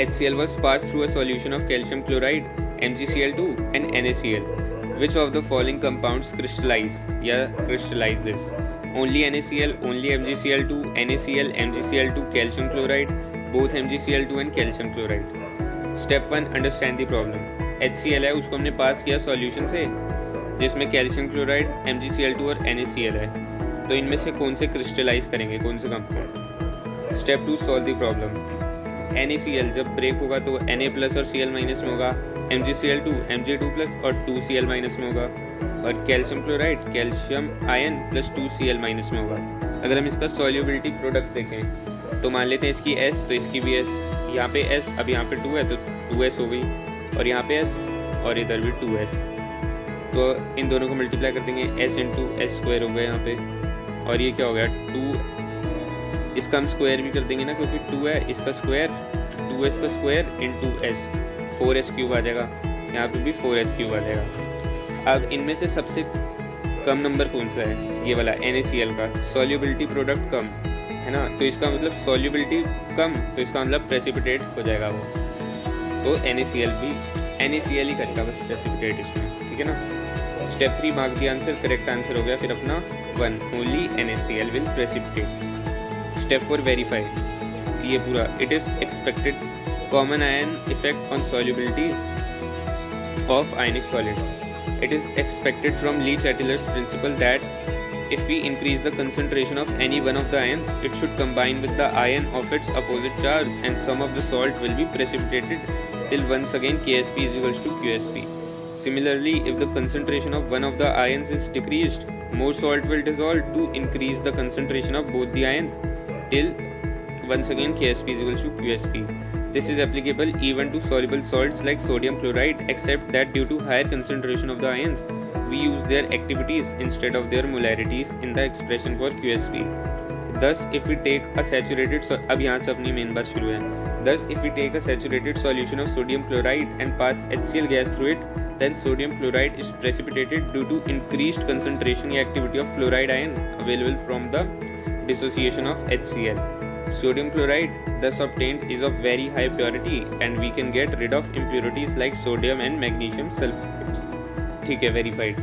HCl was passed through a solution of calcium chloride, MgCl2 and NaCl. Which of the following compounds crystallizes? Only NaCl, only MgCl2, NaCl, MgCl2, calcium chloride, both MgCl2 and calcium chloride. Step 1, understand the problem. HCl है, उसको हमने पास किया solution से जिसमें calcium chloride, MgCl2 और NaCl है, तो इनमें से कौन से क्रिस्टलाइज करेंगे, कौन से compound? Step 2, solve the problem. NaCl जब ब्रेक होगा तो Na प्लस और Cl माइनस में होगा, MgCl2 Mg2 प्लस और 2Cl माइनस में होगा, और calcium chloride calcium ion plus 2Cl minus में होगा. अगर हम इसका सॉल्युबिलिटी प्रोडक्ट देखें तो मान लेते हैं इसकी S तो इसकी भी S, यहाँ पे S, अब यहाँ पे 2 है तो 2S हो गई, और यहाँ पे S और इधर भी 2S, तो इन दोनों को मल्टीप्लाई कर देंगे, S इंटू S स्क्वायर हो गया यहाँ पे, और ये क्या हो गया 2, इसका हम स्क्वायर भी कर देंगे ना क्योंकि 2 है, इसका स्क्वायर 2S का square into S 4S cube आ जाएगा, यहाँ पे भी 4S क्यूब आ जाएगा. अब इनमें से सबसे कम नंबर कौन सा है? ये वाला NaCl का. सॉल्युबिलिटी प्रोडक्ट कम है ना, तो इसका मतलब सॉल्युबिलिटी कम, तो इसका मतलब प्रेसिपिटेट हो जाएगा वो, तो NaCl ही करेगा बस प्रेसिपिटेट इसमें, ठीक है ना. Step 3, mark the answer. Correct answer हो गया फिर अपना 1, only NaCl will precipitate. Step 4, verify. ये पूरा it is expected common ion effect on solubility of ionic solids. It is expected from Le-Chatelier's principle that if we increase the concentration of any one of the ions, it should combine with the ion of its opposite charge and some of the salt will be precipitated till once again Ksp is equals to Qsp. Similarly, if the concentration of one of the ions is decreased, more salt will dissolve to increase the concentration of both the ions till once again Ksp is equals to Qsp. This is applicable even to soluble salts like sodium chloride, except that due to higher concentration of the ions, we use their activities instead of their molarities in the expression for QSP. Thus, if we take a saturated अब यहाँ से अपनी main बात शुरू है. Thus, if we take a saturated solution of sodium chloride and pass HCl gas through it, then sodium chloride is precipitated due to increased concentration and activity of chloride ion available from the dissociation of HCl. Sodium chloride thus obtained is of very high purity and we can get rid of impurities like sodium and magnesium sulfates. ठीक है, verified.